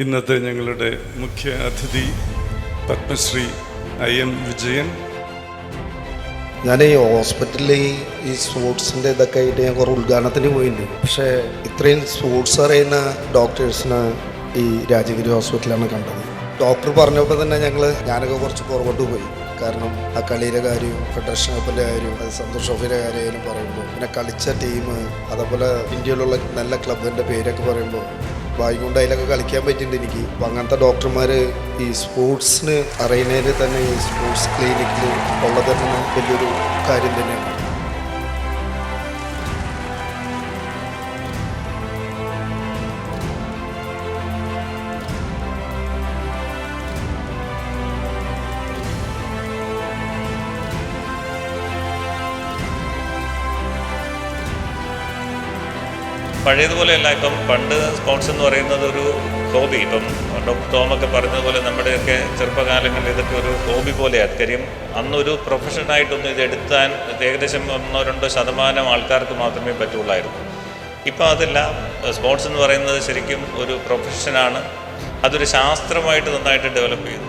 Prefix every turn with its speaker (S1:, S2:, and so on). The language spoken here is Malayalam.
S1: ഇന്നത്തെ ഞങ്ങളുടെ മുഖ്യ അതിഥി പത്മശ്രീ IM വിജയൻ.
S2: ഞാൻ ഈ ഹോസ്പിറ്റലിൽ ഈ സ്പോർട്സിൻ്റെ ഇതൊക്കെ ആയിട്ട് ഞാൻ കുറേ ഉദ്ഘാടനത്തിന് പോയിട്ടുണ്ട്. പക്ഷേ ഇത്രയും സ്പോർട്സ് അറിയുന്ന ഡോക്ടേഴ്സിനെ ഈ രാജഗിരി ഹോസ്പിറ്റലാണ് കണ്ടത്. ഡോക്ടർ പറഞ്ഞപ്പോൾ തന്നെ ഞാനൊക്കെ കുറച്ച് പുറകോട്ട് പോയി. കാരണം ആ കളിയുടെ കാര്യവും ഫെഡറേഷൻ കപ്പിൻ്റെ കാര്യവും അത് സന്തോഷ് ട്രോഫിയുടെ കാര്യമായാലും പറയുമ്പോൾ, പിന്നെ കളിച്ച ടീം, അതേപോലെ ഇന്ത്യയിലുള്ള നല്ല ക്ലബിൻ്റെ പേരൊക്കെ പറയുമ്പോൾ വായിക്കൊണ്ട് അതിലൊക്കെ കളിക്കാൻ പറ്റിയിട്ടുണ്ട് എനിക്ക്. അപ്പം അങ്ങനത്തെ ഡോക്ടർമാർ ഈ സ്പോർട്സിന് അറിയുന്നതിൽ തന്നെ ഈ സ്പോർട്സ് ക്ലിനിക്കിൽ ഉള്ളത് തന്നെ വലിയൊരു കാര്യം തന്നെയാണ്.
S3: പഴയതുപോലെയല്ല. ഇപ്പം പണ്ട് സ്പോർട്സ് എന്ന് പറയുന്നത് ഒരു ഹോബി. ഇപ്പം ഡോക്ടർ ടോമൊക്കെ പറഞ്ഞതുപോലെ നമ്മുടെയൊക്കെ ചെറുപ്പകാലങ്ങളിൽ ഇതൊക്കെ ഒരു ഹോബി പോലെയാണ്. കാര്യം അന്നൊരു പ്രൊഫഷനായിട്ടൊന്നും ഇത് എടുത്താൻ ഏകദേശം 1-2% ആൾക്കാർക്ക് മാത്രമേ പറ്റുള്ളായിരുന്നു. ഇപ്പം അതല്ല, സ്പോർട്സ് എന്ന് പറയുന്നത് ശരിക്കും ഒരു പ്രൊഫഷനാണ്. അതൊരു ശാസ്ത്രമായിട്ട് നന്നായിട്ട് ഡെവലപ്പ് ചെയ്തു.